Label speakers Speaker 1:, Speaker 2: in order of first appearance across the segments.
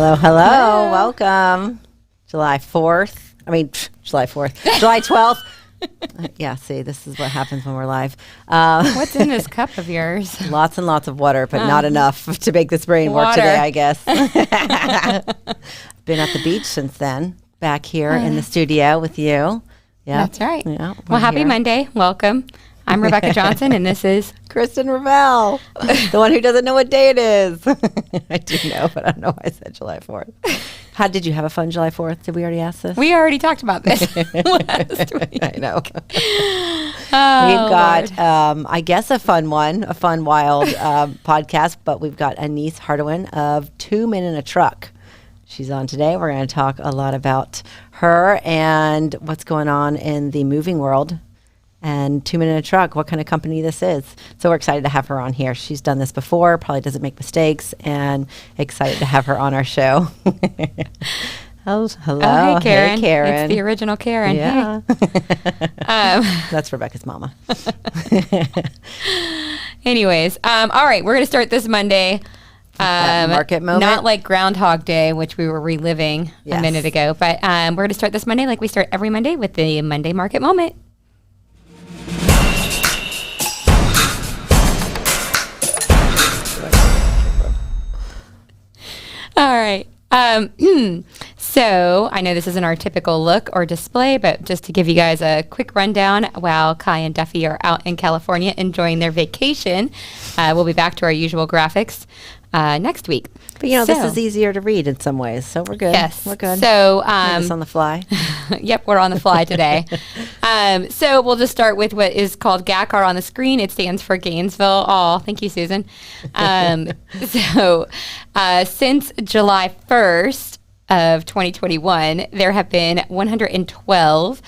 Speaker 1: Hello, hello. Welcome. July 4th. July 12th. Yeah, see, this is what happens when we're live.
Speaker 2: What's in this cup of yours?
Speaker 1: Lots and lots of water, but not enough to make this brain work today, I guess. Been at the beach since then. Back here in the studio with you. Yeah,
Speaker 2: that's right.
Speaker 1: Yeah,
Speaker 2: well, happy Monday. Welcome. I'm Rebecca Johnson, and this is
Speaker 1: Kristen Rabell, the one who doesn't know what day it is. I do know, but I don't know why I said July 4th. How did you have a fun July 4th? Did we already ask this?
Speaker 2: We already talked about this last week.
Speaker 1: I know.
Speaker 2: Oh,
Speaker 1: we've got, I guess, a fun wild podcast, but we've got Anise Hardawin of 2 Men in a Truck. She's on today. We're going to talk a lot about her and what's going on in the moving world. And 2 Men in a Truck, what kind of company this is. So we're excited to have her on here. She's done this before, probably doesn't make mistakes, and excited to have her on our show. Hello.
Speaker 2: Oh, hey, Karen.
Speaker 1: Hey, Karen.
Speaker 2: It's the original Karen.
Speaker 1: Yeah.
Speaker 2: Hey.
Speaker 1: That's Rebecca's mama.
Speaker 2: Anyways, all right, we're going to start this Monday.
Speaker 1: Market moment.
Speaker 2: Not like Groundhog Day, which we were reliving a minute ago, but we're going to start this Monday like we start every Monday with the Monday Market Moment. All right. So I know this isn't our typical look or display, but just to give you guys a quick rundown, while Kai and Duffy are out in California enjoying their vacation, we'll be back to our usual graphics next week.
Speaker 1: But this is easier to read in some ways, so we're good.
Speaker 2: Yes,
Speaker 1: we're good.
Speaker 2: So
Speaker 1: it's on the fly.
Speaker 2: Yep, we're on the fly today. So we'll just start with what is called GACR on the screen. It stands for Gainesville. Oh, thank you, Susan. Since July 1st of 2021, there have been 112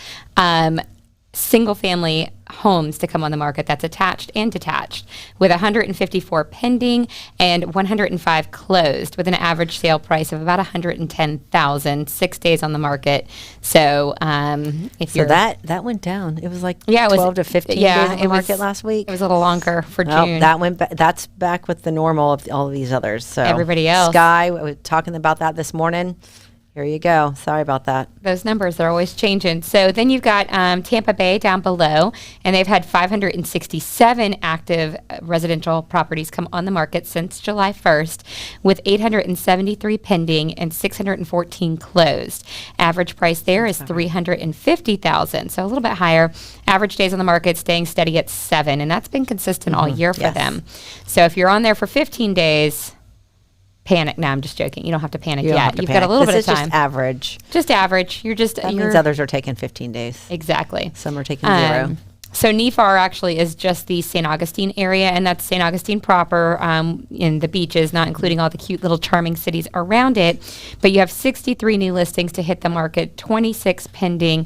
Speaker 2: single-family homes to come on the market that's attached and detached, with 154 pending and 105 closed, with an average sale price of about $110,000, 6 days on the market. So
Speaker 1: that went down. It was like 12 to 15 days on the market last week.
Speaker 2: It was a little longer for June.
Speaker 1: That went that's back with the normal of all of these others. So
Speaker 2: everybody else.
Speaker 1: Sky, we were talking about that this morning. Here you go. Sorry about that.
Speaker 2: Those numbers are always changing. So then you've got Tampa Bay down below, and they've had 567 active residential properties come on the market since July 1st, with 873 pending and 614 closed. Average price there is $350,000, so a little bit higher. Average days on the market staying steady at 7, and that's been consistent all year for them. So if you're on there for 15 days... panic. No, I'm just joking. You don't have to panic yet. You've got a little bit of time.
Speaker 1: This is just average.
Speaker 2: Just average.
Speaker 1: That means others are taking 15 days.
Speaker 2: Exactly.
Speaker 1: Some are taking 0.
Speaker 2: So NEFAR actually is just the St. Augustine area, and that's St. Augustine proper in the beaches, not including all the cute little charming cities around it. But you have 63 new listings to hit the market, 26 pending,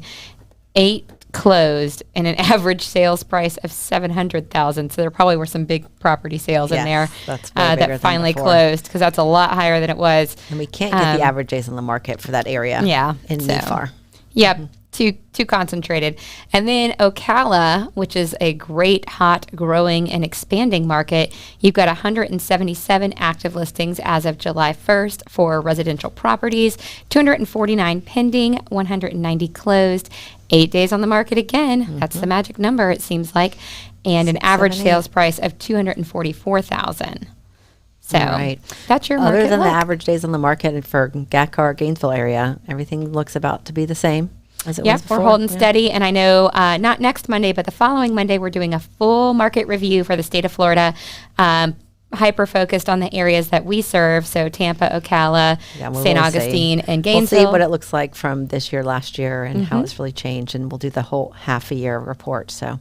Speaker 2: 8 closed, and an average sales price of $700,000. So there probably were some big property sales in there that finally closed, because that's a lot higher than it was.
Speaker 1: And we can't get the average days on the market for that area. In NEFAR.
Speaker 2: Yep. Too concentrated. And then Ocala, which is a great, hot, growing, and expanding market, you've got 177 active listings as of July 1st for residential properties, 249 pending, 190 closed, 8 days on the market again. That's the magic number, it seems like, and an average sales price of $244,000. So that's your market.
Speaker 1: Other than the average days on the market for GACR, Gainesville area, everything looks about to be the same.
Speaker 2: Yep, we're holding steady. And I know not next Monday, but the following Monday, we're doing a full market review for the state of Florida, hyper-focused on the areas that we serve. So Tampa, Ocala, St. Augustine, and Gainesville.
Speaker 1: We'll see what it looks like from this year, last year, and how it's really changed. And we'll do the whole half a year report. So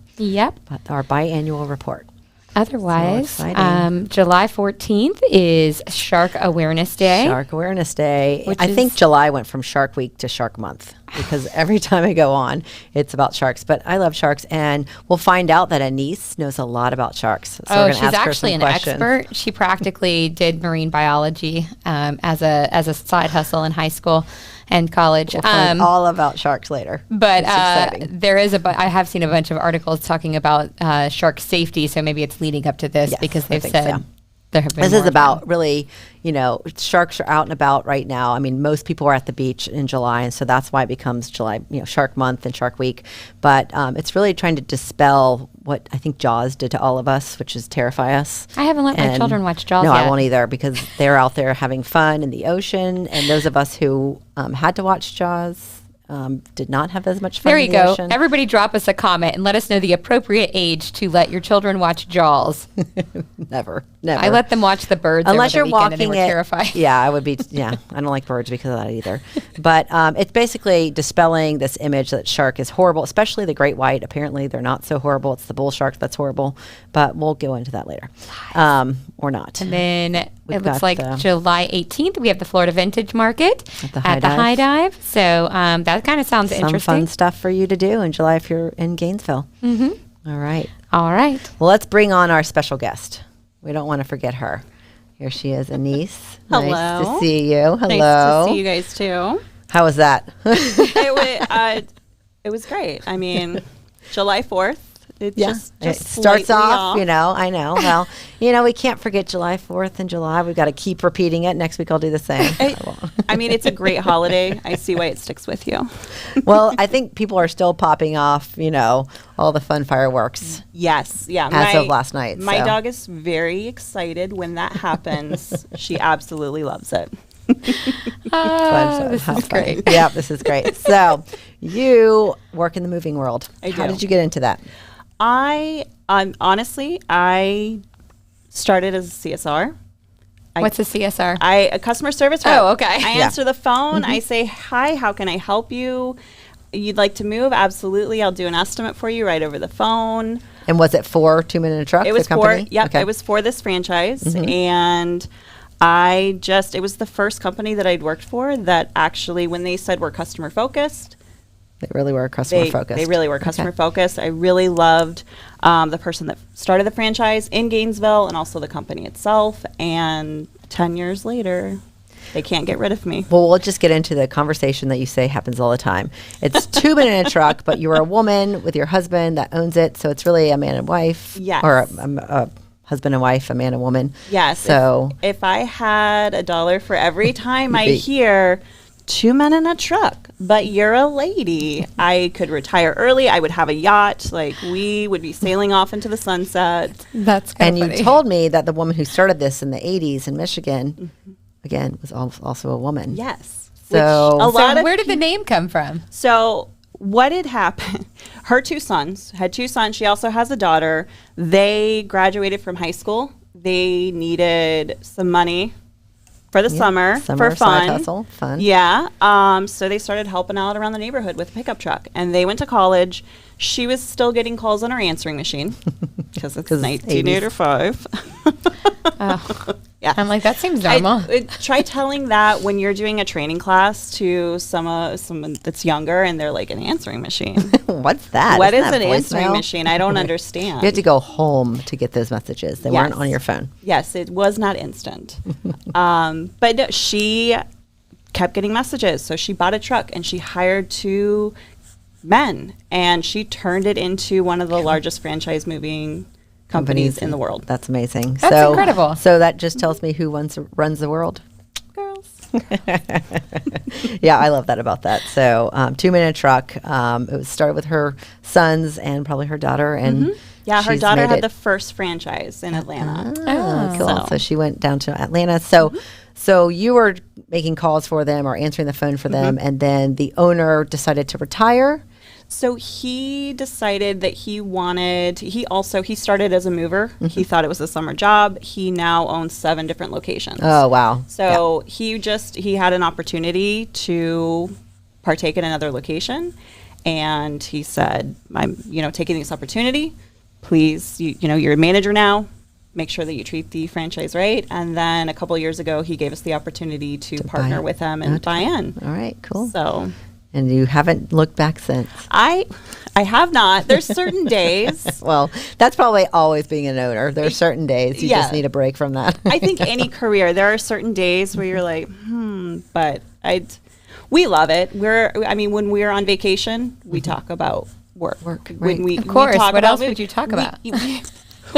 Speaker 1: our biannual report.
Speaker 2: Otherwise, July 14th is Shark Awareness Day.
Speaker 1: Shark Awareness Day. I think July went from Shark Week to Shark Month, because every time I go on, it's about sharks. But I love sharks, and we'll find out that Anise knows a lot about sharks. So
Speaker 2: she's actually an expert. She practically did marine biology as a side hustle in high school and college.
Speaker 1: We'll find all about sharks later.
Speaker 2: But there is I have seen a bunch of articles talking about shark safety, so maybe it's leading up to this, because they've said There have been
Speaker 1: This
Speaker 2: more
Speaker 1: is
Speaker 2: of them.
Speaker 1: about really, sharks are out and about right now. I mean, most people are at the beach in July, and so that's why it becomes July, Shark Month and Shark Week. But it's really trying to dispel what I think Jaws did to all of us, which is terrify us.
Speaker 2: I haven't let my
Speaker 1: And
Speaker 2: children watch Jaws
Speaker 1: No,
Speaker 2: yet.
Speaker 1: I won't either, because they're out there having fun in the ocean, and those of us who had to watch Jaws did not have as much fun
Speaker 2: There
Speaker 1: in
Speaker 2: you
Speaker 1: the
Speaker 2: go.
Speaker 1: ocean.
Speaker 2: Everybody drop us a comment and let us know the appropriate age to let your children watch Jaws.
Speaker 1: Never.
Speaker 2: I let them watch the birds
Speaker 1: Unless
Speaker 2: over
Speaker 1: you're
Speaker 2: the weekend and they
Speaker 1: walking
Speaker 2: were
Speaker 1: it.
Speaker 2: terrified.
Speaker 1: Yeah, I would be. Yeah, I don't like birds because of that either. But it's basically dispelling this image that shark is horrible, especially the great white. Apparently, they're not so horrible. It's the bull shark that's horrible. But we'll go into that later, or not.
Speaker 2: And then
Speaker 1: We've
Speaker 2: it looks
Speaker 1: got
Speaker 2: like
Speaker 1: the-
Speaker 2: July 18th, we have the Florida Vintage Market
Speaker 1: At the High Dive.
Speaker 2: High Dive. So that kind of sounds
Speaker 1: Some
Speaker 2: interesting.
Speaker 1: fun stuff for you to do in July if you're in Gainesville. Mm-hmm. All right.
Speaker 2: All right.
Speaker 1: Well, let's bring on our special guest. We don't want to forget her. Here she is, Anise.
Speaker 3: Hello.
Speaker 1: Nice to see you. Hello.
Speaker 3: Nice to see you guys too.
Speaker 1: How was that?
Speaker 3: It was great. I mean, July 4th. It just
Speaker 1: it starts
Speaker 3: slightly
Speaker 1: off, I know. Well, we can't forget July 4th and July. We've got to keep repeating it. Next week I'll do the same.
Speaker 3: I mean, it's a great holiday. I see why it sticks with you.
Speaker 1: Well, I think people are still popping off, all the fun fireworks.
Speaker 3: Yes. Yeah.
Speaker 1: As of last night.
Speaker 3: My
Speaker 1: so.
Speaker 3: dog is very excited when that happens. She absolutely loves it.
Speaker 1: Fun,
Speaker 2: This
Speaker 1: how
Speaker 2: is
Speaker 1: fun.
Speaker 2: great.
Speaker 1: Yeah, this is great. So you work in the moving world.
Speaker 3: I
Speaker 1: How
Speaker 3: do.
Speaker 1: did you get into that?
Speaker 3: Honestly, I started as a CSR.
Speaker 2: What's a CSR?
Speaker 3: A customer service rep.
Speaker 2: Oh, okay.
Speaker 3: I
Speaker 1: Yeah.
Speaker 3: answer the phone. I say, hi, how can I help you? You'd like to move? Absolutely. I'll do an estimate for you right over the phone.
Speaker 1: And was it for 2 Men in a Truck?
Speaker 3: It was
Speaker 1: the
Speaker 3: for,
Speaker 1: company?
Speaker 3: yep,
Speaker 1: Okay.
Speaker 3: it was for this franchise. And it was the first company that I'd worked for that actually, when they said we're customer focused,
Speaker 1: They really were customer focused.
Speaker 3: They really were customer focused. I really loved the person that started the franchise in Gainesville and also the company itself. And 10 years later, they can't get rid of me.
Speaker 1: Well, we'll just get into the conversation that you say happens all the time. It's 2 Men in a Truck, but you're a woman with your husband that owns it. So it's really a man and wife.
Speaker 3: Yes.
Speaker 1: Or a husband and wife, a man and woman.
Speaker 3: Yes.
Speaker 1: So
Speaker 3: if I had $1 for every time I
Speaker 1: Be-
Speaker 3: hear 2 men in a truck, but you're a lady, I could retire early. I would have a yacht. Like, we would be sailing off into the sunset.
Speaker 2: That's
Speaker 1: and
Speaker 2: kind of
Speaker 1: you told me that the woman who started this in the 80s in Michigan, again, was also a woman.
Speaker 3: Yes.
Speaker 1: So-
Speaker 3: Which a lot
Speaker 2: So
Speaker 3: of
Speaker 2: where did the name come from?
Speaker 3: So what had happened, her 2 sons, had 2 sons. She also has a daughter. They graduated from high school. They needed some money for the summer for
Speaker 1: side
Speaker 3: fun.
Speaker 1: hustle, fun.
Speaker 3: Yeah. So they started helping out around the neighborhood with a pickup truck. And they went to college. She was still getting calls on her answering machine because it's
Speaker 1: 'Cause
Speaker 3: 1985. Yeah.
Speaker 2: I'm like, that seems normal.
Speaker 3: Try telling that when you're doing a training class to someone that's younger and they're like, an answering machine.
Speaker 1: What's that?
Speaker 3: What
Speaker 1: Isn't
Speaker 3: is
Speaker 1: that
Speaker 3: an answering
Speaker 1: voicemail?
Speaker 3: machine? I don't understand.
Speaker 1: You had to go home to get those messages. They weren't
Speaker 3: Yes.
Speaker 1: on your phone.
Speaker 3: Yes, it was not instant. But no, she kept getting messages. So she bought a truck and she hired 2 men and she turned it into one of the largest franchise moving companies in the world.
Speaker 1: That's amazing.
Speaker 2: That's incredible.
Speaker 1: So that just tells me who runs the world.
Speaker 3: Girls.
Speaker 1: Yeah, I love that about that. So 2 Men in a Truck. It was started with her sons and probably her daughter. And
Speaker 3: Yeah, her
Speaker 1: she's
Speaker 3: daughter
Speaker 1: made
Speaker 3: had
Speaker 1: it-
Speaker 3: the first franchise in Atlanta.
Speaker 1: Oh, cool.
Speaker 3: So-
Speaker 1: So she went down to Atlanta. So, so you were making calls for them or answering the phone for them, and then the owner decided to retire.
Speaker 3: So he decided that he started as a mover. He thought it was a summer job. He now owns 7 different locations.
Speaker 1: Oh, wow.
Speaker 3: So he had an opportunity to partake in another location. And he said, I'm, taking this opportunity. Please, you're a manager now. Make sure that you treat the franchise right. And then a couple of years ago, he gave us the opportunity to partner
Speaker 1: it.
Speaker 3: with him and buy in.
Speaker 1: All right, cool.
Speaker 3: So
Speaker 1: And you haven't looked back since.
Speaker 3: I have not. There's certain days.
Speaker 1: Well, that's probably always being an owner. There are certain days you just
Speaker 3: Yeah.
Speaker 1: need a break from that.
Speaker 3: I think any career, there are certain days where you're like, but we love it. When we're on vacation, we talk about work.
Speaker 1: Work,
Speaker 3: When
Speaker 1: right.
Speaker 3: we,
Speaker 2: Of course.
Speaker 3: we talk
Speaker 2: What
Speaker 3: about
Speaker 2: else would you talk about?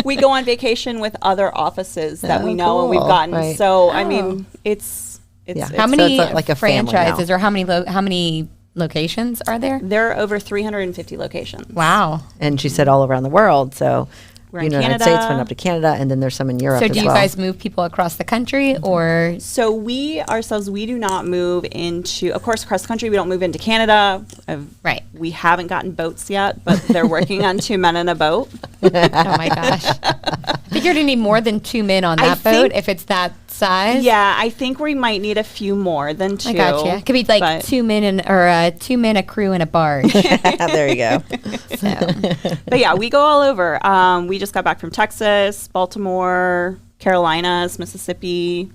Speaker 3: we go on vacation with other offices that we know and we've
Speaker 1: cool.
Speaker 3: gotten.
Speaker 1: Right.
Speaker 3: So, I mean, it's
Speaker 2: How many
Speaker 1: like a family now.
Speaker 2: franchises or how many locations are there?
Speaker 3: there are over 350 locations.
Speaker 2: Wow.
Speaker 1: And she said all around the world. So
Speaker 3: We're in
Speaker 1: United
Speaker 3: Canada.
Speaker 1: States, went up to Canada, and then there's some in Europe
Speaker 2: So
Speaker 1: as
Speaker 2: do you
Speaker 1: well.
Speaker 2: guys move people across the country or?
Speaker 3: So we ourselves, we do not move into, of course, cross country. We don't move into Canada.
Speaker 2: Right.
Speaker 3: We haven't gotten boats yet, but they're working on 2 men in a boat.
Speaker 2: Oh my gosh. I think you're going to need more than 2 men on that boat if it's that size.
Speaker 3: Yeah, I think we might need a few more than 2.
Speaker 2: I gotcha. It could be like 2 men or 2 men, a crew, and a barge.
Speaker 1: There you go.
Speaker 3: But yeah, we go all over. We just got back from Texas, Baltimore, Carolinas, Mississippi.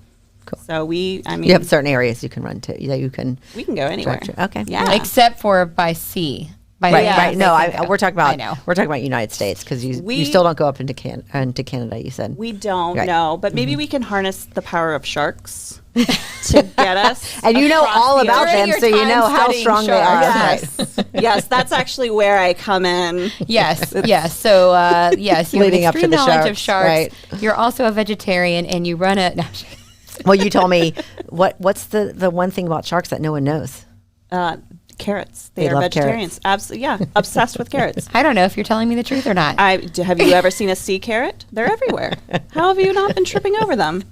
Speaker 1: Cool.
Speaker 3: So you
Speaker 1: You have certain areas you can run to. That you can.
Speaker 3: we can go anywhere.
Speaker 1: Okay.
Speaker 3: Yeah.
Speaker 2: Except for by sea. By
Speaker 1: Right,
Speaker 2: land,
Speaker 1: right.
Speaker 2: they
Speaker 1: No,
Speaker 2: can go.
Speaker 1: we're talking
Speaker 2: I
Speaker 1: about
Speaker 2: know.
Speaker 1: we're talking about United States because you
Speaker 3: We-
Speaker 1: still don't go up into Canada. You said
Speaker 3: We don't
Speaker 1: Right.
Speaker 3: know, but maybe we can harness the power of sharks to get us.
Speaker 1: and you know
Speaker 3: across
Speaker 1: all
Speaker 3: the
Speaker 1: about
Speaker 3: ocean.
Speaker 1: them, so you know how strong they are.
Speaker 3: Yes.
Speaker 1: Right.
Speaker 3: Yes, that's actually where I come in.
Speaker 2: Yes, yes. So, yes, you have
Speaker 1: Leading
Speaker 2: an
Speaker 1: up to
Speaker 2: extreme
Speaker 1: the
Speaker 2: knowledge of
Speaker 1: sharks,
Speaker 2: sharks. You're also a vegetarian, and you run a. No,
Speaker 1: Well, you told me what's the one thing about sharks that no one knows?
Speaker 3: Carrots.
Speaker 1: They
Speaker 3: They are
Speaker 1: love
Speaker 3: vegetarians. Absolutely, yeah. Obsessed with carrots.
Speaker 2: I don't know if you're telling me the truth or not.
Speaker 3: Have you ever seen a sea carrot? They're everywhere. How have you not been tripping over them?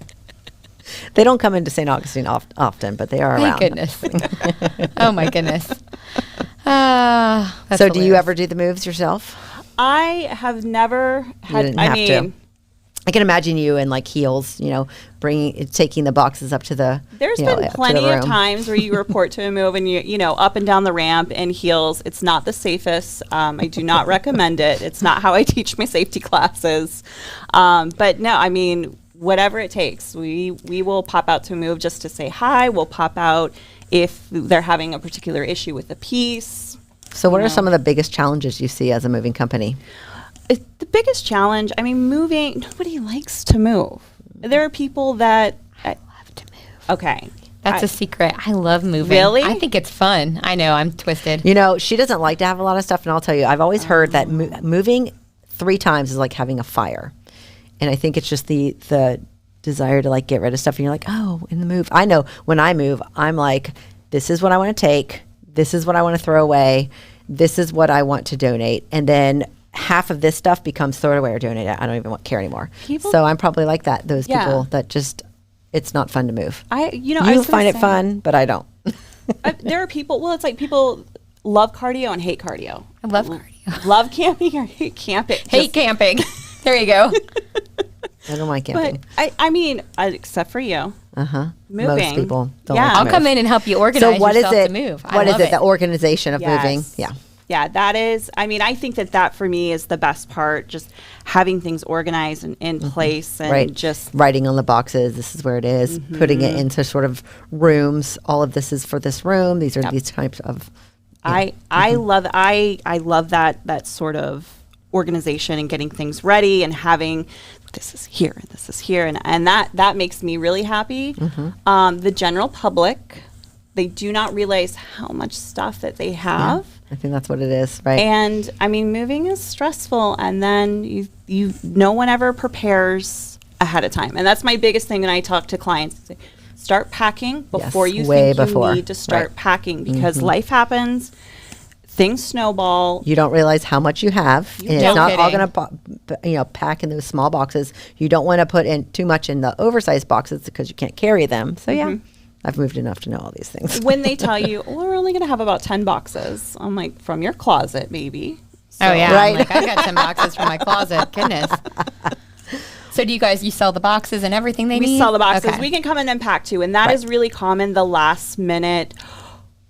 Speaker 1: They don't come into St. Augustine often, but they are
Speaker 2: Thank
Speaker 1: around.
Speaker 2: goodness. Oh my goodness.
Speaker 1: So, do you ever do the moves yourself?
Speaker 3: I have never had.
Speaker 1: didn't
Speaker 3: I
Speaker 1: have
Speaker 3: mean,
Speaker 1: to. I can imagine you in like heels, taking the boxes up to the.
Speaker 3: there's
Speaker 1: up to
Speaker 3: been
Speaker 1: the
Speaker 3: plenty of
Speaker 1: room.
Speaker 3: times where you report to a move and you up and down the ramp in heels. It's not the safest. I do not recommend it. It's not how I teach my safety classes. But no, I mean, whatever it takes, we will pop out to a move just to say hi. We'll pop out if they're having a particular issue with a piece.
Speaker 1: So, what are some of the biggest challenges you see as a moving company?
Speaker 3: The biggest challenge, I mean, moving, nobody likes to move. There are people that
Speaker 2: love to move?
Speaker 3: Okay.
Speaker 2: That's a secret. I love moving.
Speaker 3: Really?
Speaker 2: I think it's fun. I know. I'm twisted.
Speaker 1: She doesn't like to have a lot of stuff, and I'll tell you, I've always heard that moving 3 times is like having a fire, and I think it's just the desire to like get rid of stuff, and you're like, oh, in the move. I know when I move, I'm like, this is what I want to take, this is what I want to throw away, this is what I want to donate, and then half of this stuff becomes throw it away or donate it. I don't even care anymore. So I'm probably like that. Those people that just, it's not fun to move.
Speaker 3: You
Speaker 1: find it fun, but I don't.
Speaker 3: There are people. Well, it's like people love cardio and hate cardio.
Speaker 2: I love cardio.
Speaker 3: Love camping or hate camping.
Speaker 2: Hate camping. There you go.
Speaker 1: I don't like
Speaker 3: But
Speaker 1: camping.
Speaker 3: I mean, except for you.
Speaker 1: Most
Speaker 3: moving.
Speaker 1: people don't
Speaker 3: Yeah.
Speaker 1: like to
Speaker 2: I'll
Speaker 1: move.
Speaker 2: come in and help you organize
Speaker 1: So what is
Speaker 2: yourself
Speaker 1: it?
Speaker 2: to move.
Speaker 1: What is it? The organization of
Speaker 3: Yes.
Speaker 1: moving. Yeah.
Speaker 3: Yeah, that is. I mean, I think that for me is the best part. Just having things organized and in place, and just
Speaker 1: writing on the boxes. This is where it is. Putting it into sort of rooms. All of this is for this room. These are these types of.
Speaker 3: I love that sort of organization and getting things ready and having this is here and that makes me really happy. The general public, they do not realize how much stuff that they have.
Speaker 1: I think that's what it is, right?
Speaker 3: And I mean, moving is stressful, and then you no one ever prepares ahead of time, and that's my biggest thing when I talk to clients. Start packing before you think you need to start packing, because life happens, things snowball.
Speaker 1: You don't realize how much you have, and it's not all going to pack in those small boxes. You don't want to put in too much in the oversized boxes because you can't carry them. So yeah. I've moved enough to know all these things.
Speaker 3: When they tell you, well, we're only going to have about 10 boxes, I'm like, from your closet, maybe. So,
Speaker 2: Oh, yeah.
Speaker 1: Right.
Speaker 2: I'm like, I got 10 boxes from my closet. Goodness. So do you sell the boxes and everything they need?
Speaker 3: We sell the boxes.
Speaker 2: Okay.
Speaker 3: We can come in and pack too. And that is really common. The last minute,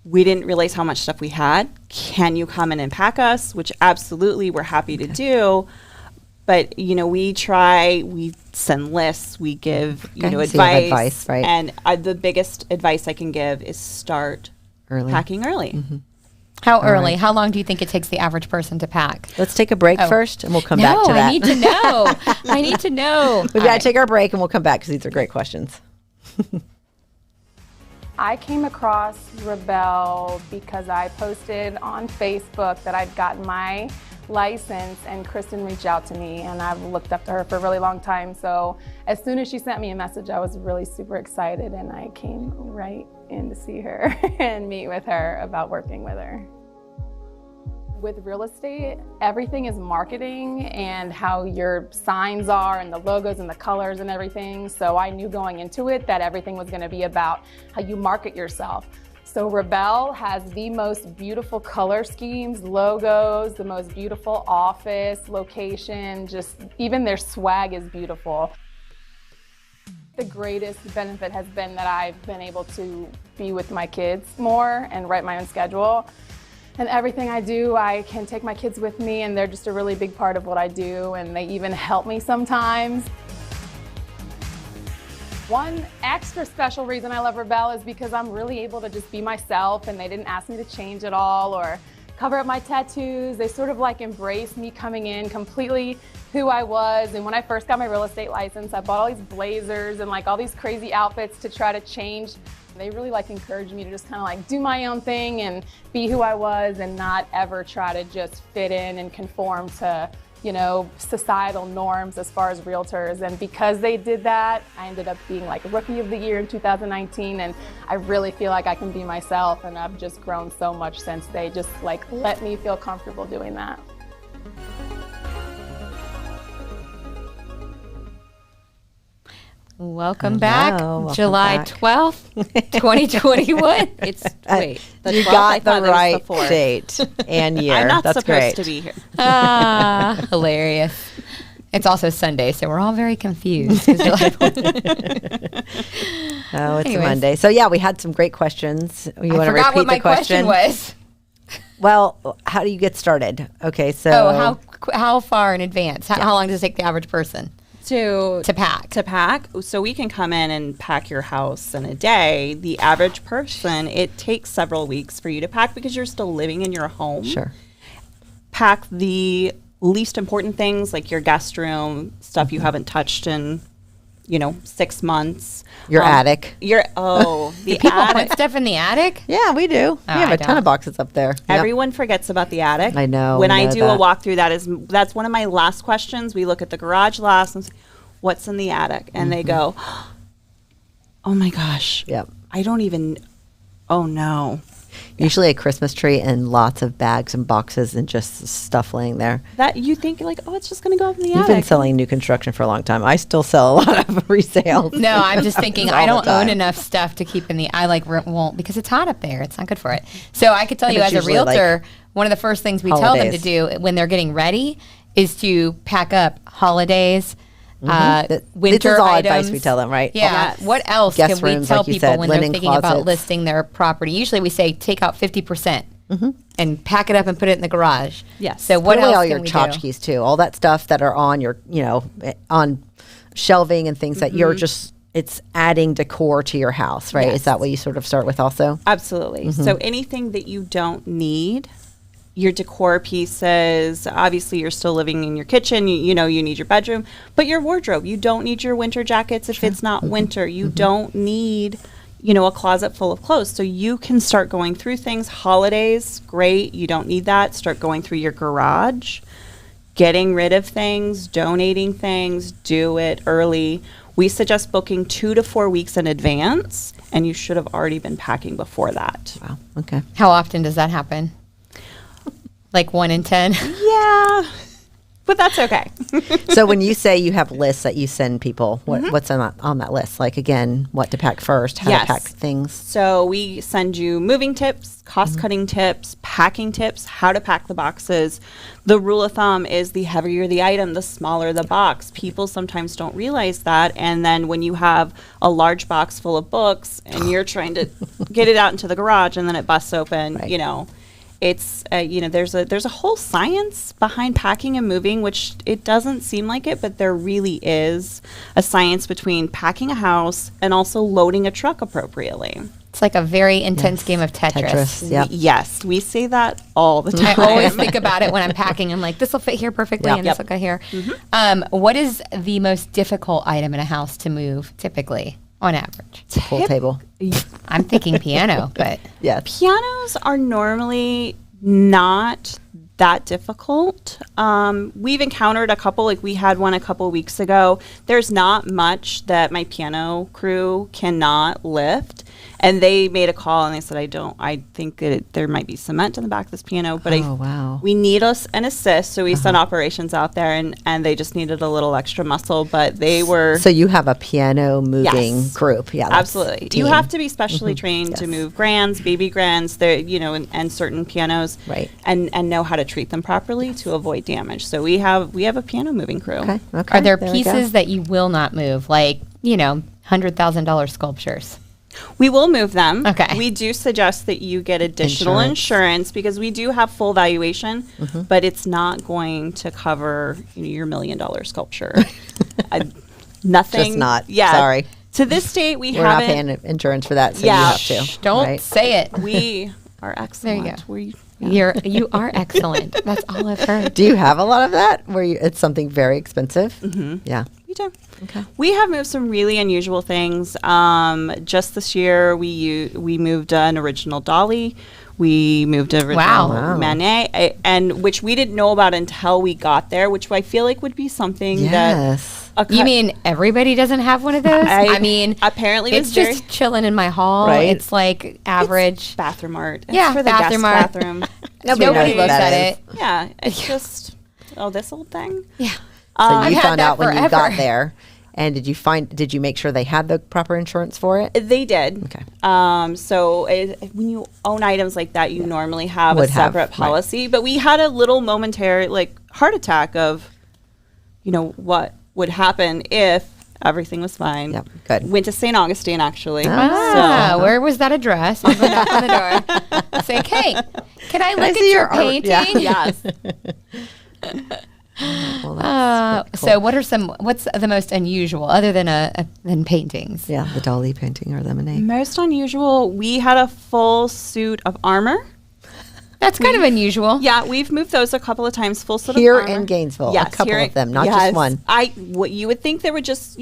Speaker 3: we didn't realize how much stuff we had. Can you come in and pack us? Which absolutely we're happy to do. But, we send lists, we give,
Speaker 1: So you have
Speaker 3: advice.
Speaker 1: right?
Speaker 3: And the biggest advice I can give is start packing early.
Speaker 2: How early? How long do you think it takes the average person to pack?
Speaker 1: Let's take a break first, and we'll come back to that.
Speaker 2: I need to know. I need to know.
Speaker 1: We've got to take our break, and we'll come back because these are great questions.
Speaker 4: I came across Rabell because I posted on Facebook that I'd gotten my license, and Kristen reached out to me, and I've looked up to her for a really long time. So as soon as she sent me a message, I was really super excited, and I came right in to see her and meet with her about working with her. With real estate, everything is marketing and how your signs are and the logos and the colors and everything. So I knew going into it that everything was going to be about how you market yourself. So Rabell has the most beautiful color schemes, logos, the most beautiful office, location, just even their swag is beautiful. The greatest benefit has been that I've been able to be with my kids more and write my own schedule. And everything I do, I can take my kids with me, and they're just a really big part of what I do, and they even help me sometimes. One extra special reason I love Rabell is because I'm really able to just be myself, and they didn't ask me to change at all or cover up my tattoos. They sort of like embraced me coming in completely who I was. And when I first got my real estate license, I bought all these blazers and like all these crazy outfits to try to change. They really like encouraged me to just kind of like do my own thing and be who I was and not ever try to just fit in and conform to, you know, societal norms as far as realtors. And because they did that, I ended up being like Rookie of the Year in 2019. And I really feel like I can be myself, and I've just grown so much since they just like let me feel comfortable doing that.
Speaker 2: Welcome back,
Speaker 1: Welcome
Speaker 2: July
Speaker 1: back.
Speaker 2: 12th, 2021.
Speaker 3: It's wait. The
Speaker 1: You
Speaker 3: 12th, I
Speaker 1: got the
Speaker 3: thought it was
Speaker 1: right
Speaker 3: the 4th.
Speaker 1: date and year.
Speaker 3: I'm not
Speaker 1: That's
Speaker 3: supposed
Speaker 1: great.
Speaker 3: to be here.
Speaker 2: Ah, hilarious. It's also Sunday, so we're all very confused. 'Cause July 4th.
Speaker 1: Oh, it's
Speaker 2: Anyways.
Speaker 1: a Monday. So yeah, we had some great questions. You
Speaker 2: I
Speaker 1: want to
Speaker 2: forgot
Speaker 1: repeat
Speaker 2: what my
Speaker 1: the question?
Speaker 2: was.
Speaker 1: Well, how do you get started? Okay, so
Speaker 2: How far in advance? How long does it take the average person
Speaker 3: To
Speaker 2: to pack?
Speaker 3: So we can come in and pack your house in a day. The average person, it takes several weeks for you to pack because you're still living in your home.
Speaker 1: Sure.
Speaker 3: Pack the least important things like your guest room, stuff you haven't touched in, 6 months.
Speaker 1: Your attic.
Speaker 3: The
Speaker 2: People
Speaker 3: attic.
Speaker 2: put stuff in the attic?
Speaker 1: Yeah, we do. We have
Speaker 2: I
Speaker 1: a ton
Speaker 2: don't.
Speaker 1: of boxes up there. Yep.
Speaker 3: Everyone forgets about the attic.
Speaker 1: I know,
Speaker 3: When
Speaker 1: we
Speaker 3: I
Speaker 1: know
Speaker 3: do
Speaker 1: that.
Speaker 3: a walkthrough, that's one of my last questions. We look at the garage last and say, what's in the attic? And they go, oh my gosh.
Speaker 1: Yep.
Speaker 3: I don't even, oh no.
Speaker 1: Usually a Christmas tree and lots of bags and boxes and just stuff laying there.
Speaker 3: That you think like, oh, it's just going to go up in the
Speaker 1: You've
Speaker 3: attic.
Speaker 1: been selling new construction for a long time. I still sell a lot of resales.
Speaker 2: No, I'm just thinking
Speaker 1: All
Speaker 2: I
Speaker 1: the
Speaker 2: don't own
Speaker 1: time.
Speaker 2: enough stuff to keep in the. I won't because it's hot up there. It's not good for it. So I could tell
Speaker 1: And
Speaker 2: you
Speaker 1: it's
Speaker 2: as a
Speaker 1: usually, like,
Speaker 2: realtor, one of the first things we tell them to
Speaker 1: holidays.
Speaker 2: do when they're getting ready is to pack up holidays.
Speaker 1: This
Speaker 2: Winter
Speaker 1: is all
Speaker 2: items.
Speaker 1: advice we tell them, right?
Speaker 2: Yeah.
Speaker 3: Yes.
Speaker 2: What else
Speaker 1: Guest
Speaker 2: can we
Speaker 1: rooms,
Speaker 2: tell
Speaker 1: like you
Speaker 2: people
Speaker 1: said,
Speaker 2: when they're
Speaker 1: linen
Speaker 2: thinking about
Speaker 1: closets.
Speaker 2: listing their property? Usually we say take out 50% and pack it up and put it in the garage.
Speaker 3: Yes.
Speaker 2: So what
Speaker 1: Put away
Speaker 2: else
Speaker 1: all
Speaker 2: can
Speaker 1: your
Speaker 2: we do?
Speaker 1: tchotchkes too. All that stuff that are on your, on shelving and things that you're just, it's adding decor to your house, right?
Speaker 3: Yes.
Speaker 1: Is that what you sort of start with also?
Speaker 3: Absolutely. So anything that you don't need, your decor pieces, obviously you're still living in your kitchen, you need your bedroom, but your wardrobe, you don't need your winter jackets if it's not winter. You don't need, a closet full of clothes. So you can start going through things. Holidays, great. You don't need that. Start going through your garage, getting rid of things, donating things, do it early. We suggest booking 2 to 4 weeks in advance, and you should have already been packing before that.
Speaker 1: Wow. Okay.
Speaker 2: How often does that happen? Like 1 in 10?
Speaker 3: Yeah, but that's okay.
Speaker 1: So when you say you have lists that you send people, what's on that list? Like, again, what to pack first, how
Speaker 3: Yes.
Speaker 1: to pack things.
Speaker 3: So we send you moving tips, cost-cutting tips, packing tips, how to pack the boxes. The rule of thumb is the heavier the item, the smaller the box. People sometimes don't realize that. And then when you have a large box full of books and you're trying to get it out into the garage and then it busts open,
Speaker 1: Right.
Speaker 3: It's there's a whole science behind packing and moving, which it doesn't seem like it, but there really is a science between packing a house and also loading a truck appropriately.
Speaker 2: It's like a very intense game of Tetris.
Speaker 1: Yep.
Speaker 3: Yes, we say that all the time.
Speaker 2: I always think about it when I'm packing. I'm like, this will fit here perfectly,
Speaker 1: Yep.
Speaker 2: and this will go here. What is the most difficult item in a house to move typically? on average?
Speaker 1: It's a pool table.
Speaker 2: I'm thinking piano, but
Speaker 1: Yes.
Speaker 3: Pianos are normally not that difficult. We've encountered a couple, like we had one a couple weeks ago. There's not much that my piano crew cannot lift. And they made a call and they said, I think that there might be cement in the back of this piano, but
Speaker 1: wow.
Speaker 3: we need an assist. So we sent operations out there and they just needed a little extra muscle, but they were.
Speaker 1: So you have a piano moving
Speaker 3: Yes.
Speaker 1: group. Yeah. that's
Speaker 3: Absolutely.
Speaker 1: team.
Speaker 3: You have to be specially trained to
Speaker 1: Yes.
Speaker 3: move grands, baby grands, and certain pianos.
Speaker 1: Right.
Speaker 3: And know how to treat them properly to avoid damage. So we have a piano moving crew.
Speaker 1: Okay. Okay.
Speaker 2: are there
Speaker 1: we go.
Speaker 2: pieces that you will not move, like, $100,000 sculptures?
Speaker 3: We will move them.
Speaker 2: Okay.
Speaker 3: We do suggest that you get additional insurance because we do have full valuation, but it's not going to cover your $1 million sculpture. Nothing.
Speaker 1: Just not.
Speaker 3: Yeah.
Speaker 1: Sorry.
Speaker 3: To this date, we
Speaker 1: We're not
Speaker 3: haven't.
Speaker 1: paying insurance for that, so
Speaker 3: Yeah.
Speaker 1: you have to.
Speaker 2: Don't
Speaker 1: right?
Speaker 2: say it.
Speaker 3: We are excellent.
Speaker 2: go.
Speaker 3: We,
Speaker 2: You are excellent. That's all I've heard.
Speaker 1: Do you have a lot of that where it's something very expensive? Mm-hmm. Yeah.
Speaker 3: we do.
Speaker 1: Okay.
Speaker 3: We have moved some really unusual things. Just this year, we moved an original Dolly. We moved an original
Speaker 2: Wow.
Speaker 3: Manet, and which we didn't know about until we got there, which I feel like would be something
Speaker 1: Yes.
Speaker 3: that.
Speaker 2: You mean everybody doesn't have one of those? I mean,
Speaker 3: apparently
Speaker 2: it's just chilling in my hall.
Speaker 1: Right.
Speaker 2: It's like average.
Speaker 3: bathroom art. It's
Speaker 2: Yeah,
Speaker 3: for the
Speaker 2: bathroom
Speaker 3: guest
Speaker 2: art.
Speaker 3: bathroom.
Speaker 1: Nobody
Speaker 2: Nobody
Speaker 1: knows
Speaker 2: looks
Speaker 1: what that
Speaker 2: at
Speaker 1: is.
Speaker 2: it.
Speaker 3: Yeah, it's just this old thing.
Speaker 2: Yeah.
Speaker 1: So
Speaker 2: I've
Speaker 1: you
Speaker 2: had
Speaker 1: found
Speaker 2: that
Speaker 1: out when you got
Speaker 2: forever.
Speaker 1: there, and did you make sure they had the proper insurance for it?
Speaker 3: They did.
Speaker 1: Okay.
Speaker 3: So when you own items like that, you normally have
Speaker 1: Would
Speaker 3: a
Speaker 1: have,
Speaker 3: separate
Speaker 1: right.
Speaker 3: policy. But we had a little momentary heart attack of, what would happen if everything was fine.
Speaker 1: Yep, good.
Speaker 3: Went to St. Augustine actually.
Speaker 2: Ah,
Speaker 3: So
Speaker 2: where was that address? You go knock on the door. Say, hey, can I look at
Speaker 1: see
Speaker 2: your
Speaker 1: your art?
Speaker 2: painting?
Speaker 1: Yeah.
Speaker 3: yes.
Speaker 1: Well, that's
Speaker 2: So what's the most unusual other than paintings?
Speaker 1: yeah, the Dolly painting or lemonade.
Speaker 3: Most unusual. We had a full suit of armor.
Speaker 2: That's kind of unusual.
Speaker 3: Yeah, we've moved those a couple of times. Full suit
Speaker 1: Here
Speaker 3: of armor.
Speaker 1: in Gainesville,
Speaker 3: Yes,
Speaker 1: a couple
Speaker 3: here
Speaker 1: of them, not just one.
Speaker 3: What you would think they were just,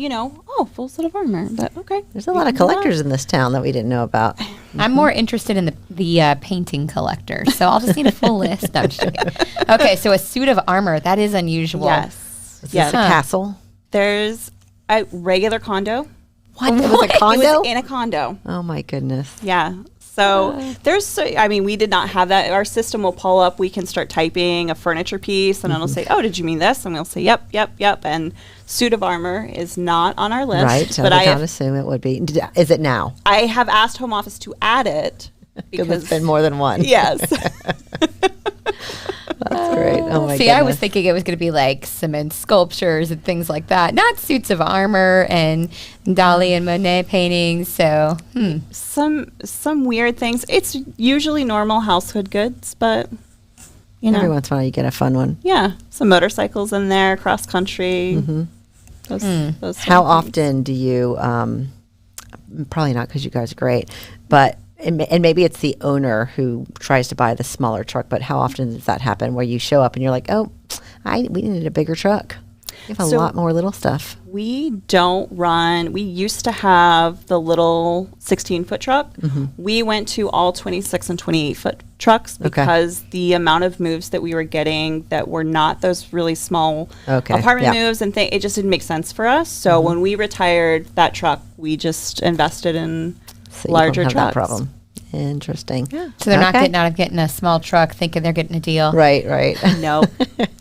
Speaker 3: full suit of armor, but okay.
Speaker 1: There's a lot of collectors in this town that we didn't know about.
Speaker 2: I'm more interested in the painting collectors, so I'll just need a full list. No, I'm just kidding. Okay, so a suit of armor, that is unusual.
Speaker 3: Yes.
Speaker 1: Is
Speaker 3: Yes.
Speaker 1: this a castle?
Speaker 3: There's a regular condo.
Speaker 1: What? It was a condo?
Speaker 3: It was in a condo.
Speaker 1: Oh my goodness.
Speaker 3: Yeah. So we did not have that. Our system will pull up. We can start typing a furniture piece and it'll say, oh, did you mean this? And we'll say, yep. And suit of armor is not on our list.
Speaker 1: Right.
Speaker 3: But
Speaker 1: I would not assume it would be. Is it now?
Speaker 3: I have asked Home Office to add it.
Speaker 1: Because it's been more than one.
Speaker 3: Yes.
Speaker 1: That's great. Oh my
Speaker 2: See,
Speaker 1: goodness.
Speaker 2: I was thinking it was going to be like cement sculptures and things like that, not suits of armor and Dali and Monet paintings. So,
Speaker 3: Some weird things. It's usually normal household goods, but
Speaker 1: Every once in a while you get a fun one.
Speaker 3: yeah, some motorcycles in there, cross country. Those
Speaker 1: How
Speaker 3: sort of things.
Speaker 1: often do you, probably not because you guys are great, but, and maybe it's the owner who tries to buy the smaller truck, but how often does that happen where you show up and you're like, oh, we needed a bigger truck? You have a lot more little stuff.
Speaker 3: We don't run. We used to have the little 16-foot truck. We went to all 26 and 28-foot trucks because the amount of moves that we were getting that were not those really small apartment moves and it just didn't make sense for us. So when we retired that truck, we just invested in larger
Speaker 1: you don't have
Speaker 3: trucks.
Speaker 1: that problem. Interesting.
Speaker 2: so they're not getting out of getting a small truck thinking they're getting a deal.
Speaker 1: Right.
Speaker 3: No,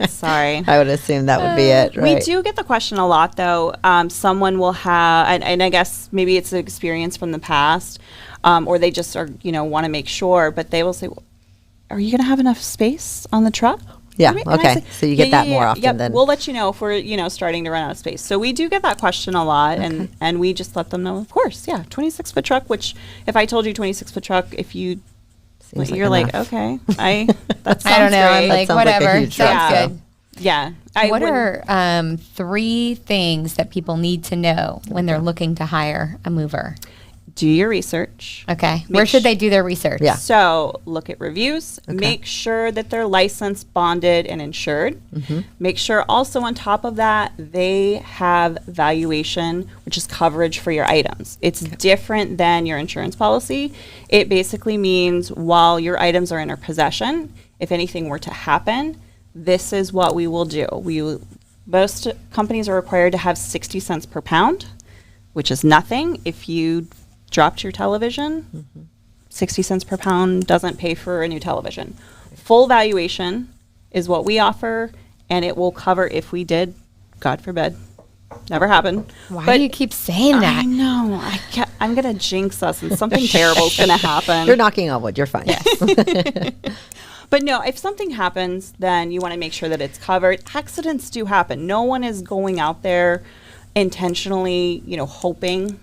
Speaker 3: sorry.
Speaker 1: I would assume that would be it. Right.
Speaker 3: We do get the question a lot, though. Someone will have, and I guess maybe it's an experience from the past, or they just are, want to make sure, but they will say, well, "Are you going to have enough space on the truck?"
Speaker 1: Yeah.
Speaker 3: And I
Speaker 1: Okay.
Speaker 3: say,
Speaker 1: So you get that more often
Speaker 3: Yep,
Speaker 1: than.
Speaker 3: we'll let you know if we're, starting to run out of space. So we do get that question a lot, and we just let them know. Of course, 26-foot truck. Which, if I told you 26-foot truck, if you,
Speaker 1: Seems
Speaker 3: you're
Speaker 1: like
Speaker 3: like,
Speaker 1: enough.
Speaker 3: okay, that sounds
Speaker 2: I don't know. I'm
Speaker 3: great.
Speaker 2: like,
Speaker 1: sounds like a
Speaker 2: whatever.
Speaker 1: huge
Speaker 2: Sounds
Speaker 1: truck,
Speaker 2: good.
Speaker 3: Yeah.
Speaker 2: What are 3 things that people need to know when they're looking to hire a mover?
Speaker 3: do your research.
Speaker 2: Okay. Where should they do their research?
Speaker 1: Yeah.
Speaker 3: So look at reviews.
Speaker 1: Okay.
Speaker 3: Make sure that they're licensed, bonded, and insured. Make sure also on top of that, they have valuation, which is coverage for your items. It's different than your insurance policy. It basically means while your items are in our possession, if anything were to happen, this is what we will do. Most companies are required to have 60 cents per pound, which is nothing. If you dropped your television, 60 cents per pound doesn't pay for a new television. Full valuation is what we offer, and it will cover if we did, God forbid, never happened.
Speaker 2: Why do you keep saying that?
Speaker 3: I know. I'm going to jinx us, and something terrible is going to happen.
Speaker 1: You're knocking on wood. You're fine.
Speaker 3: Yes. But no, if something happens, then you want to make sure that it's covered. Accidents do happen. No one is going out there intentionally, hoping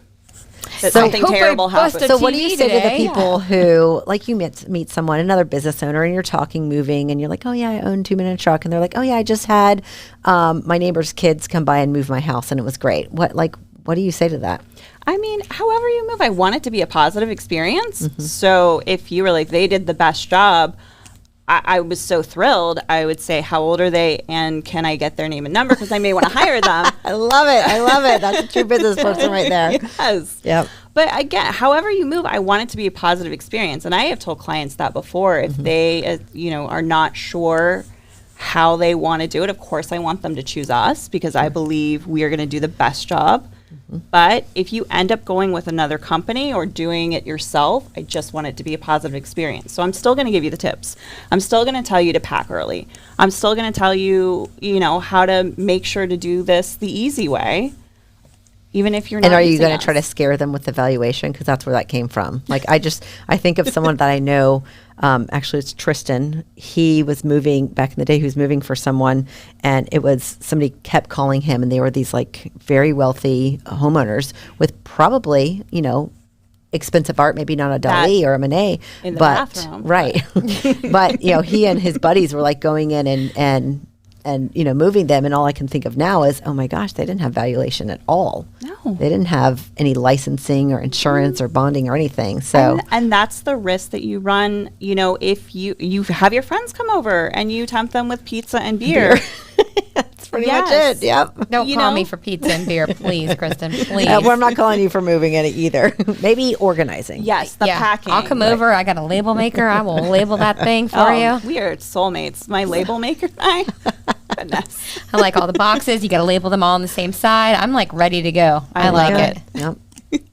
Speaker 3: that something terrible happens.
Speaker 1: So what do you say to the
Speaker 2: today?
Speaker 1: people who, like, you meet someone, another business owner, and you're talking moving, and you're like, oh yeah, I own 2 minute truck, and they're like, oh yeah, I just had my neighbor's kids come by and move my house, and it was great. What do you say to that?
Speaker 3: I mean, however you move, I want it to be a positive experience. So if you were like, they did the best job, I was so thrilled. I would say, how old are they, and can I get their name and number, because I may want to hire them.
Speaker 1: I love it. That's a true business person right there.
Speaker 3: Yes.
Speaker 1: Yep.
Speaker 3: But again, however you move, I want it to be a positive experience. And I have told clients that before. If they, are not sure how they want to do it, of course, I want them to choose us, because I believe we are going to do the best job. But if you end up going with another company or doing it yourself, I just want it to be a positive experience. So I'm still going to give you the tips. I'm still going to tell you to pack early. I'm still going to tell you, how to make sure to do this the easy way, even if you're not.
Speaker 1: And are you
Speaker 3: using
Speaker 1: going
Speaker 3: us.
Speaker 1: to try to scare them with the valuation? Because that's where that came from. Like, I think of someone that I know, actually it's Tristan. He was moving back in the day. He was moving for someone, and it was somebody kept calling him, and they were these like very wealthy homeowners with probably, expensive art, maybe not a Dali or a Monet,
Speaker 3: in the
Speaker 1: but
Speaker 3: bathroom.
Speaker 1: right. But, he and his buddies were like going in and moving them, and all I can think of now is, oh my gosh, they didn't have valuation at all.
Speaker 3: No.
Speaker 1: They didn't have any licensing or insurance or bonding or anything. So
Speaker 3: and that's the risk that you run, if you have your friends come over and you tempt them with pizza and beer.
Speaker 1: that's pretty
Speaker 3: Yes.
Speaker 1: much it. Yep.
Speaker 2: Don't
Speaker 3: You
Speaker 2: call
Speaker 3: know?
Speaker 2: me for pizza and beer, please, Kristen. Please.
Speaker 1: Well, I'm not calling you for moving in it either. Maybe organizing.
Speaker 3: Yes, the packing.
Speaker 2: I'll come over. I got a label maker. I will label that thing for you.
Speaker 3: We are soulmates. My label maker and I. Goodness.
Speaker 2: I like all the boxes. You got to label them all on the same side. I'm like ready to go. I like it.
Speaker 1: Yep.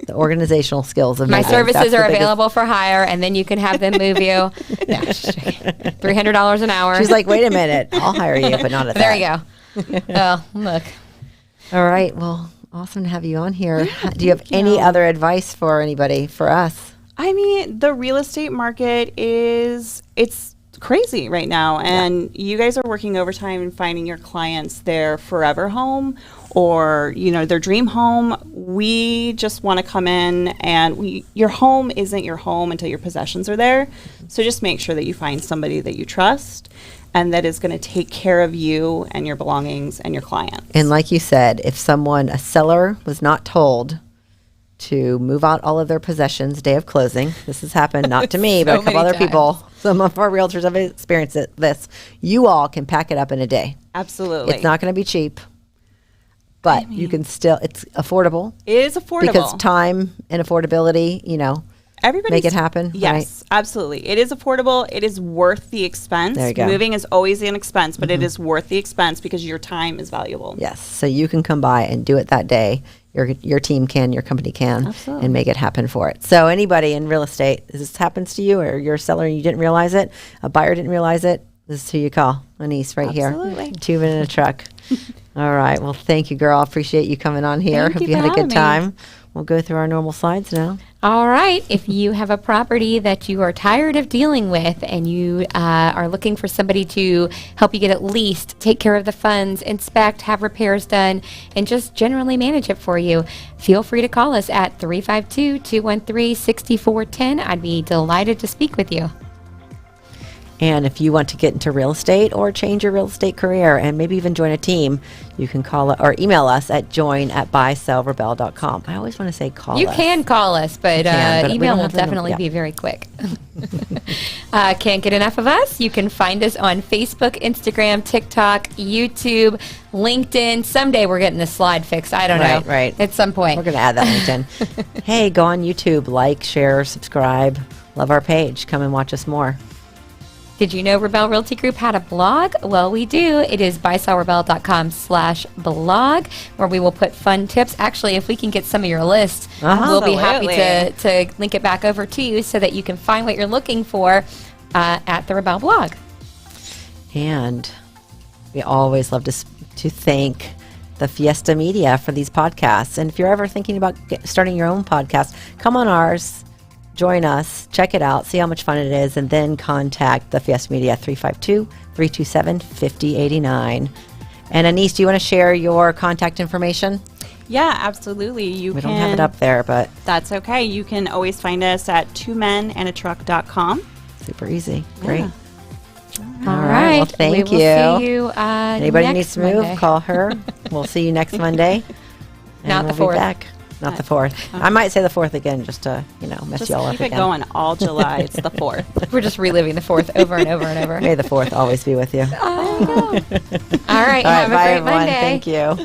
Speaker 1: The organizational skills of
Speaker 2: My
Speaker 1: moving.
Speaker 2: services
Speaker 1: That's the
Speaker 2: are
Speaker 1: biggest-
Speaker 2: available for hire, and then you can have them move you. $300 an hour.
Speaker 1: She's like, wait a minute, I'll hire you, but not at
Speaker 2: there
Speaker 1: that.
Speaker 2: you go. Oh, look.
Speaker 1: All right. Well, awesome to have you on here. Do you have any other advice for anybody, for us?
Speaker 3: I mean, the real estate market it's crazy right now, and you guys are working overtime and finding your clients their forever home or their dream home. We just want to come in, and your home isn't your home until your possessions are there. So just make sure that you find somebody that you trust and that is going to take care of you and your belongings and your clients.
Speaker 1: And like you said, if a seller was not told to move out all of their possessions day of closing, this has happened not to me, but a couple
Speaker 2: many
Speaker 1: other people, some of our realtors have experienced this, you all can pack it up in a day.
Speaker 3: Absolutely.
Speaker 1: It's not going to be cheap, but you can still, it's affordable.
Speaker 3: It is affordable.
Speaker 1: Because time and affordability,
Speaker 3: Everybody's
Speaker 1: make it happen.
Speaker 3: Yes,
Speaker 1: right?
Speaker 3: absolutely. It is affordable. It is worth the expense.
Speaker 1: There you go.
Speaker 3: Moving is always an expense, but it is worth the expense because your time is valuable.
Speaker 1: Yes. So you can come by and do it that day. Your team can, your company can,
Speaker 3: Absolutely.
Speaker 1: and make it happen for it. So anybody in real estate, if this happens to you, or you're a seller and you didn't realize it, a buyer didn't realize it, this is who you call. Anise right
Speaker 3: Absolutely.
Speaker 1: here. 2 minute truck. All right. Well, thank you, girl. Appreciate you coming on here.
Speaker 3: Thank
Speaker 1: Hope
Speaker 3: you
Speaker 1: you
Speaker 3: for
Speaker 1: had a good
Speaker 3: having me.
Speaker 1: time. We'll go through our normal slides now.
Speaker 2: All right. If you have a property that you are tired of dealing with and you are looking for somebody to help you get at least take care of the funds, inspect, have repairs done, and just generally manage it for you, feel free to call us at 352-213-6410. I'd be delighted to speak with you.
Speaker 1: And if you want to get into real estate or change your real estate career and maybe even join a team, you can call or email us at join@buysellrebell.com. I always want to say call
Speaker 2: You
Speaker 1: us.
Speaker 2: can call us, but
Speaker 1: we
Speaker 2: email
Speaker 1: don't
Speaker 2: will
Speaker 1: have the number.
Speaker 2: definitely
Speaker 1: Yeah.
Speaker 2: be very quick. Can't get enough of us? You can find us on Facebook, Instagram, TikTok, YouTube, LinkedIn. Someday we're getting this slide fixed. I don't know.
Speaker 1: Right.
Speaker 2: At some point.
Speaker 1: We're going to add that LinkedIn. Hey, go on YouTube, like, share, subscribe. Love our page. Come and watch us more.
Speaker 2: Did you know Rabell Realty Group had a blog? Well, we do. It is buysellrebell.com/blog, where we will put fun tips. Actually, if we can get some of your lists, we'll be happy to link it back over to you so that you can find what you're looking for at the Rabell blog.
Speaker 1: And we always love to thank the Fiesta Media for these podcasts. And if you're ever thinking about starting your own podcast, come on ours. Join us, check it out, see how much fun it is, and then contact the Fiesta Media at 352-327-5089. And Anise, do you want to share your contact information?
Speaker 3: Yeah, absolutely.
Speaker 1: We don't have it up there, but
Speaker 3: That's okay. You can always find us at twomenandatruck.com.
Speaker 1: super easy. Great.
Speaker 2: All right.
Speaker 1: Well, thank
Speaker 2: we
Speaker 1: you.
Speaker 2: will see you
Speaker 1: Anybody
Speaker 2: next
Speaker 1: needs to move,
Speaker 2: Monday.
Speaker 1: call her. We'll see you next Monday. And
Speaker 2: Not the
Speaker 1: we'll be
Speaker 2: 4th.
Speaker 1: back. Not the 4th. I might say the 4th again just to, mess
Speaker 3: Just
Speaker 1: you all up
Speaker 3: keep
Speaker 1: again.
Speaker 3: it going all July. It's the 4th.
Speaker 2: We're just reliving the 4th over and over and over.
Speaker 1: May the 4th always be with you.
Speaker 2: All right.
Speaker 1: All right,
Speaker 2: Have a
Speaker 1: bye
Speaker 2: great
Speaker 1: everyone.
Speaker 2: Monday.
Speaker 1: Thank you.